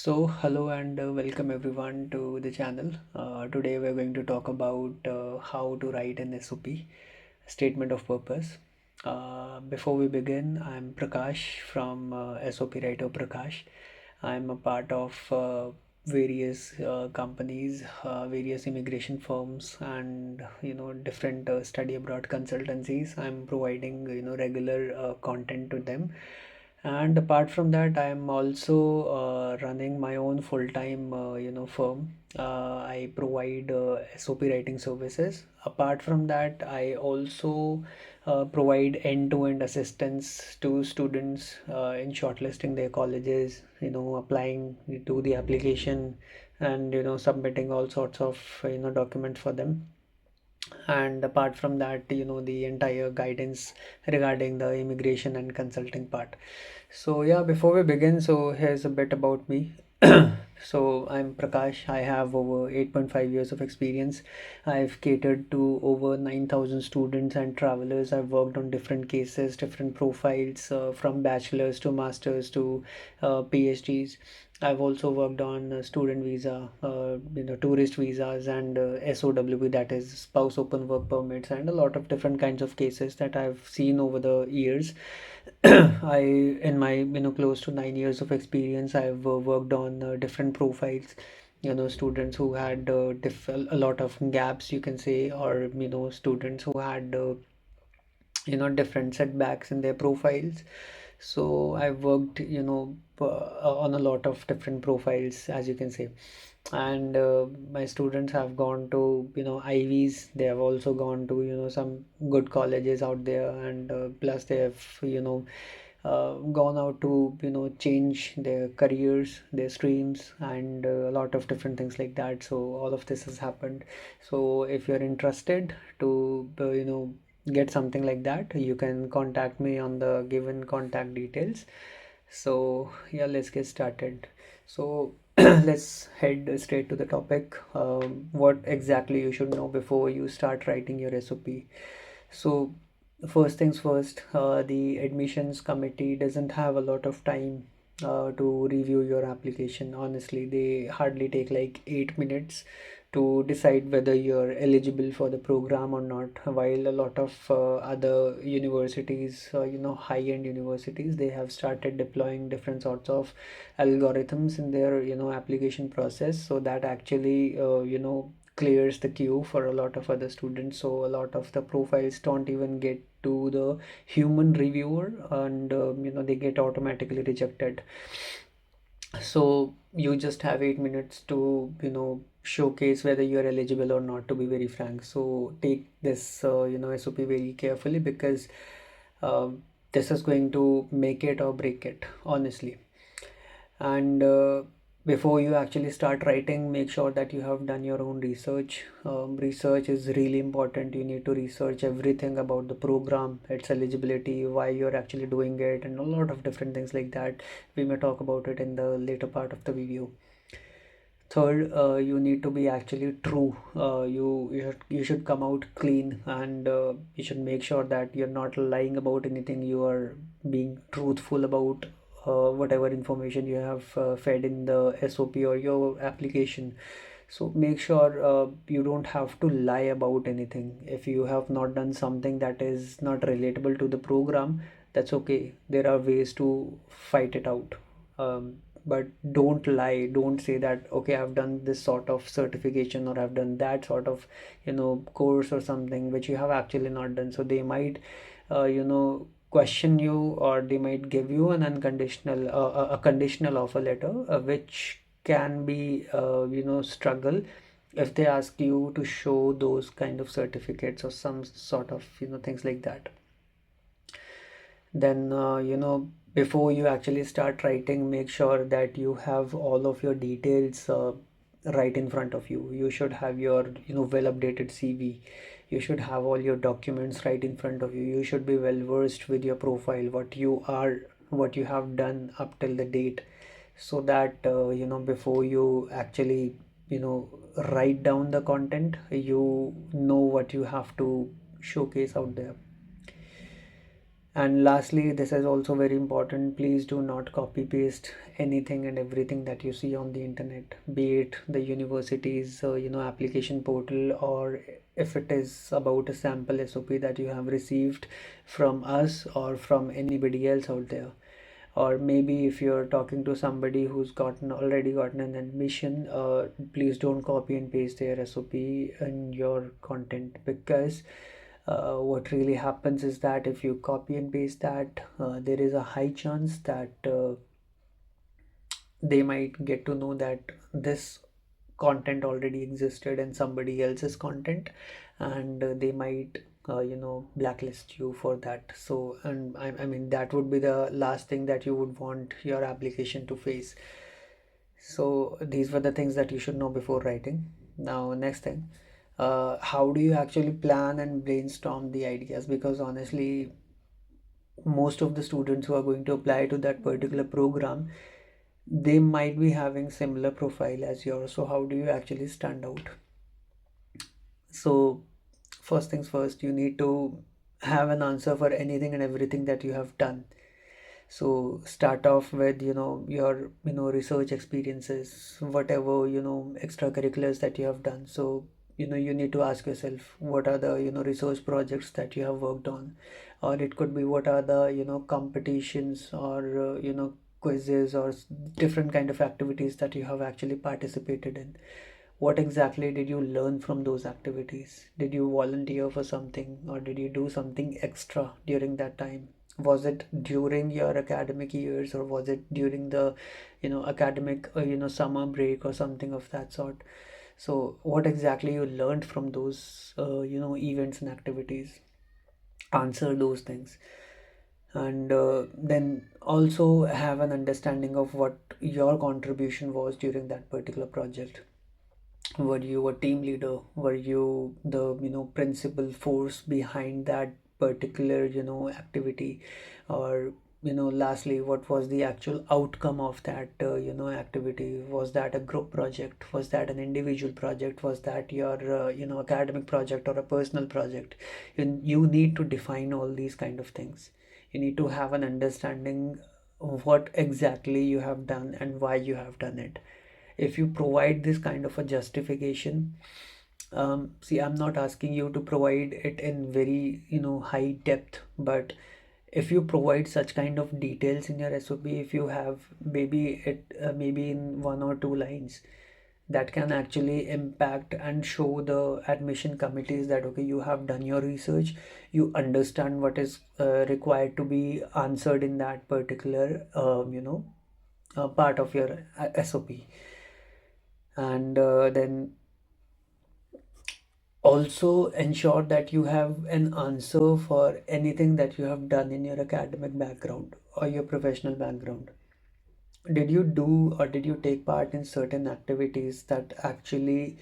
Hello and welcome everyone to the channel. Today we're going to talk about how to write an SOP, statement of purpose. Before we begin, I'm Prakash from SOP Writer Prakash. I'm a part of various companies, various immigration firms, and different study abroad consultancies. I'm providing regular content to them, and apart from that, I am also running my own full-time firm. I provide SOP writing services. Apart from that, I also provide end-to-end assistance to students in shortlisting their colleges, applying to the application, and submitting all sorts of documents for them. And apart from that, the entire guidance regarding the immigration and consulting part. So yeah, before we begin, so here's a bit about me. So I'm Prakash. I have over 8.5 years of experience. I've catered to over 9,000 students and travelers. I've worked on different cases, different profiles, from bachelor's to master's to PhDs. I've also worked on student visa, tourist visas, and SOW, that is spouse open work permits, and a lot of different kinds of cases that I've seen over the years. In my close to 9 years of experience, I've worked on different profiles. Students who had a lot of gaps, you can say, or students who had different setbacks in their profiles. So I've worked on a lot of different profiles, as you can say. And my students have gone to Ivies. They have also gone to some good colleges out there, and plus they have gone out to change their careers, their streams, and a lot of different things like that. So all of this has happened. So if you're interested to get something like that, you can contact me on the given contact details. So yeah, let's get started. So let's head straight to the topic. What exactly you should know before you start writing your SOP. So first things first, the admissions committee doesn't have a lot of time to review your application. Honestly, they hardly take like 8 minutes to decide whether you're eligible for the program or not. While a lot of other universities, high-end universities, they have started deploying different sorts of algorithms in their application process, so that actually clears the queue for a lot of other students. So a lot of the profiles don't even get to the human reviewer, and they get automatically rejected. So you just have 8 minutes to showcase whether you're eligible or not, to be very frank. So take this SOP very carefully, because this is going to make it or break it, honestly. And before you actually start writing, make sure that you have done your own research. Research is really important. You need to research everything about the program, its eligibility, why you're actually doing it, and a lot of different things like that. We may talk about it in the later part of the video. Third, you need to be actually true. You should come out clean, and you should make sure that you're not lying about anything. You are being truthful about whatever information you have fed in the SOP or your application. So make sure you don't have to lie about anything. If you have not done something that is not relatable to the program, that's okay. There are ways to fight it out. But don't lie. Don't say that, okay, I've done this sort of certification, or I've done that sort of course or something, which you have actually not done. So they might question you, or they might give you an unconditional a conditional offer letter, which can be struggle if they ask you to show those kind of certificates or some sort of things like that. Then before you actually start writing, make sure that you have all of your details right in front of you. You should have your well updated CV. You should have all your documents right in front of you. You should be well versed with your profile, what you have done up till the date, so that before you actually write down the content, you know what you have to showcase out there. And lastly, this is also very important, please do not copy paste anything and everything that you see on the internet, be it the university's application portal, or if it is about a sample SOP that you have received from us or from anybody else out there. Or maybe if you're talking to somebody who's already gotten an admission, please don't copy and paste their SOP in your content, because what really happens is that if you copy and paste that, there is a high chance that they might get to know that this content already existed in somebody else's content, and they might blacklist you for that. So, and I mean, that would be the last thing that you would want your application to face. So these were the things that you should know before writing. Now, next thing, how do you actually plan and brainstorm the ideas? Because honestly, most of the students who are going to apply to that particular program, they might be having similar profile as yours. So how do you actually stand out? So first things first, you need to have an answer for anything and everything that you have done. So start off with your research experiences, whatever extracurriculars that you have done. So you need to ask yourself, what are the research projects that you have worked on, or it could be what are the competitions, or quizzes, or different kind of activities that you have actually participated in. What exactly did you learn from those activities? Did you volunteer for something, or did you do something extra during that time? Was it during your academic years, or was it during the academic summer break or something of that sort? So what exactly you learned from those events and activities? Answer those things. And then also have an understanding of what your contribution was during that particular project. Were you a team leader? Were you the principal force behind that particular activity? Or lastly, what was the actual outcome of that activity? Was that a group project? Was that an individual project? Was that your academic project or a personal project? You need to define all these kind of things. You need to have an understanding of what exactly you have done and why you have done it. If you provide this kind of a justification, see, I'm not asking you to provide it in very high depth, but if you provide such kind of details in your SOP, if you have maybe in 1 or 2 lines, that can actually impact and show the admission committees that okay, you have done your research, you understand what is required to be answered in that particular part of your SOP. And then also ensure that you have an answer for anything that you have done in your academic background or your professional background. Did you do or did you take part in certain activities that actually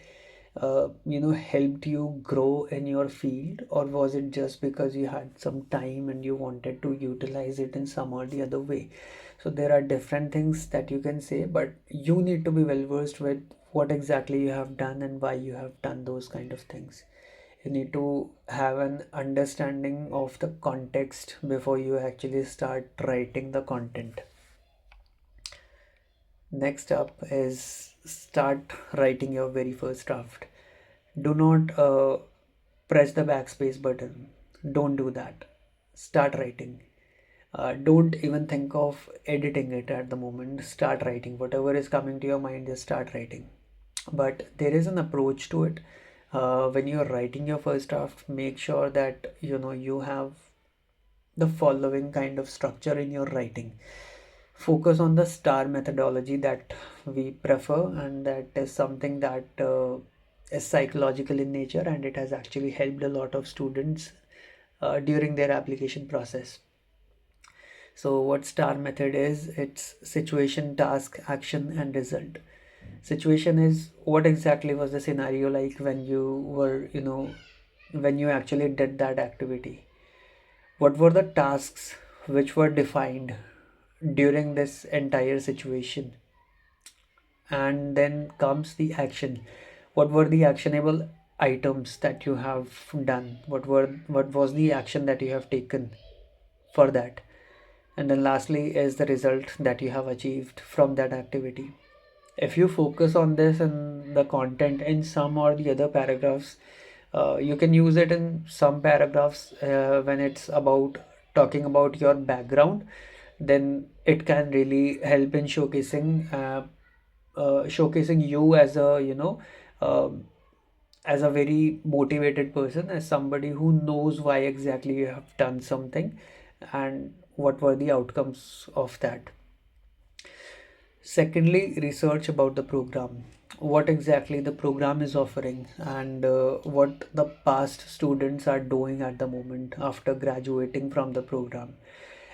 helped you grow in your field, or was it just because you had some time and you wanted to utilize it in some or the other way? So there are different things that you can say, but you need to be well versed with what exactly you have done and why you have done those kind of things. You need to have an understanding of the context before you actually start writing the content. Next up is start writing your very first draft. Do not press the backspace button. Don't do that. Start writing. Don't even think of editing it at the moment. Start writing. Whatever is coming to your mind, just start writing. But there is an approach to it. When you're writing your first draft, make sure that you have the following kind of structure in your writing. Focus on the star methodology that we prefer, and that is something that is psychological in nature, and it has actually helped a lot of students during their application process. So what star method is, it's situation, task, action, and result. Situation is what exactly was the scenario like when you were when you actually did that activity. What were the tasks which were defined during this entire situation? And then comes the action. What were the actionable items that you have done? What was the action that you have taken for that. And then lastly is the result that you have achieved from that activity. If you focus on this and the content in some or the other paragraphs, you can use it in some paragraphs when it's about talking about your background, then it can really help in showcasing you as a um as a very motivated person, as somebody who knows why exactly you have done something and what were the outcomes of that. Secondly, research about the program. What exactly the program is offering, and what the past students are doing at the moment after graduating from the program.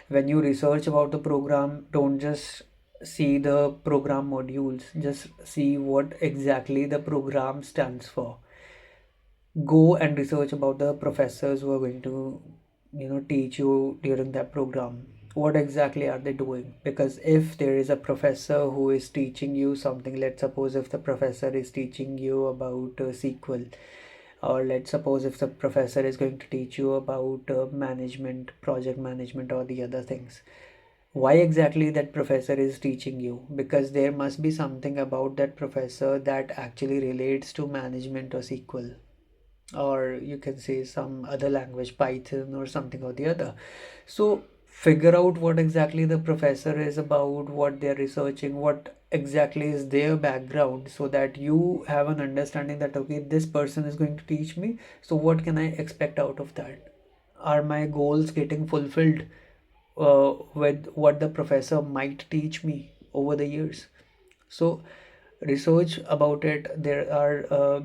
When you research about the program, don't just see the program modules, just see what exactly the program stands for. Go and research about the professors who are going to teach you during that program. What exactly are they doing? Because if there is a professor who is teaching you something, let's suppose if the professor is teaching you about SQL, or let's suppose if the professor is going to teach you about management, project management, or the other things, why exactly that professor is teaching you? Because there must be something about that professor that actually relates to management or SQL, or you can say some other language, Python or something or the other. So figure out what exactly the professor is about, what they're researching, what exactly is their background, so that you have an understanding that okay, this person is going to teach me, so what can I expect out of that? Are my goals getting fulfilled with what the professor might teach me over the years? So research about it. There are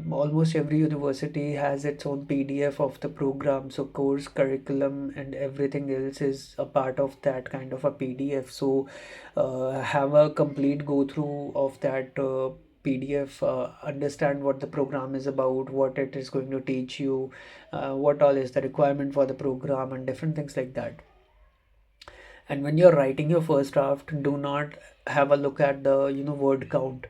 almost every university has its own PDF of the program, so course curriculum and everything else is a part of that kind of a PDF. So have a complete go through of that PDF, understand what the program is about, what it is going to teach you, what all is the requirement for the program, and different things like that. And when you're writing your first draft, do not have a look at the word count.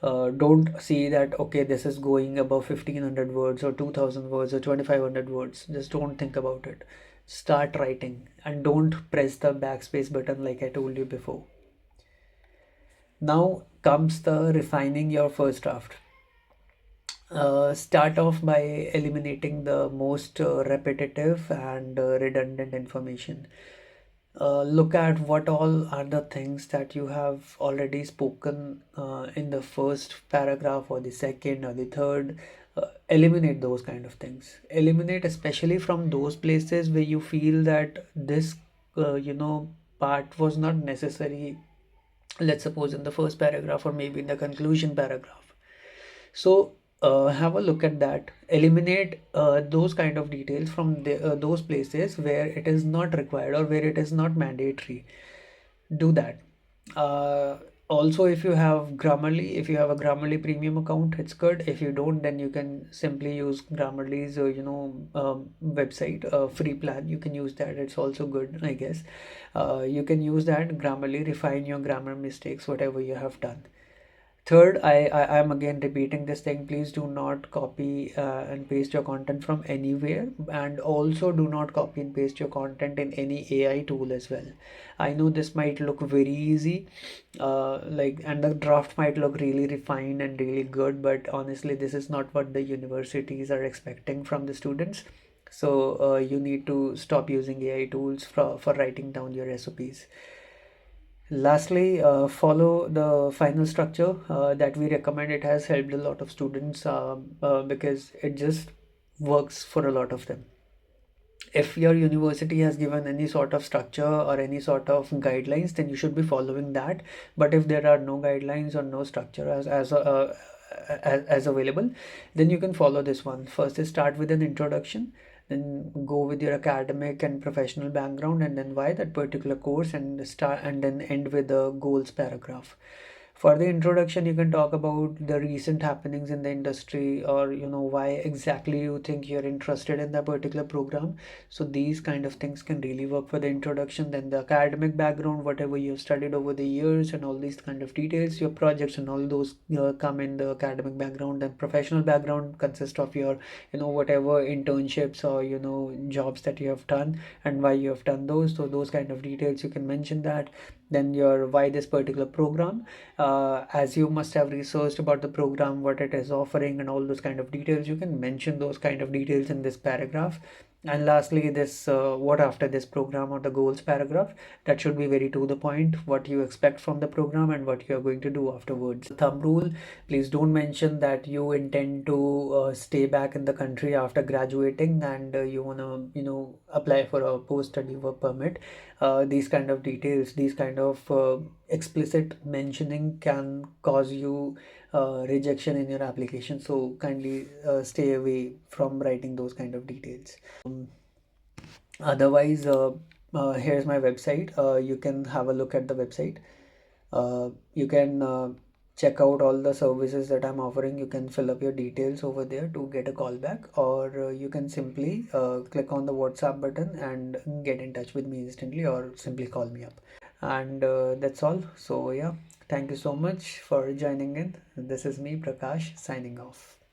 Don't see that okay, this is going above 1500 words or 2000 words or 2500 words. Just don't think about it. Start writing and don't press the backspace button like I told you before. Now comes the refining your first draft. Start off by eliminating the most repetitive and redundant information. Look at what all are the things that you have already spoken in the first paragraph or the second or the third. Eliminate those kind of things. Eliminate especially from those places where you feel that this, part was not necessary. Let's suppose in the first paragraph or maybe in the conclusion paragraph. So have a look at that. Eliminate those kind of details from those places where it is not required or where it is not mandatory. Do that. Uh, Also, if you have Grammarly, if you have a Grammarly premium account, it's good. If you don't, then you can simply use Grammarly's website, free plan. You can use that. It's also good, I guess. You can use that Grammarly, refine your grammar mistakes, whatever you have done. Third, I am again repeating this thing. Please do not copy and paste your content from anywhere, and also do not copy and paste your content in any AI tool as well. I know this might look very easy, and the draft might look really refined and really good, but honestly, this is not what the universities are expecting from the students. So you need to stop using AI tools for writing down your SOPs. Lastly, follow the final structure that we recommend. It has helped a lot of students because it just works for a lot of them. If your university has given any sort of structure or any sort of guidelines, then you should be following that. But if there are no guidelines or no structure as available, then you can follow this one. First is start with an introduction, then go with your academic and professional background, and then why that particular course, and start and then end with the goals paragraph. For the introduction, you can talk about the recent happenings in the industry, or why exactly you think you're interested in that particular program. So these kind of things can really work for the introduction. Then the academic background, whatever you've studied over the years, and all these kind of details, your projects and all those come in the academic background. And professional background consists of your whatever internships or jobs that you have done and why you have done those. So those kind of details you can mention that. Then your why this particular program, as you must have researched about the program, what it is offering, and all those kind of details, you can mention those kind of details in this paragraph. And lastly, this what after this program, or the goals paragraph, that should be very to the point, what you expect from the program and what you are going to do afterwards. Thumb rule: please don't mention that you intend to stay back in the country after graduating, and you want to apply for a post study work permit. These kind of details, these kind of explicit mentioning can cause you rejection in your application. So kindly stay away from writing those kind of details. Otherwise, here's my website. You can have a look at the website. You can check out all the services that I'm offering. You can fill up your details over there to get a call back, or you can simply click on the WhatsApp button and get in touch with me instantly, or simply call me up. And that's all. So yeah, thank you so much for joining in. This is me, Prakash, signing off.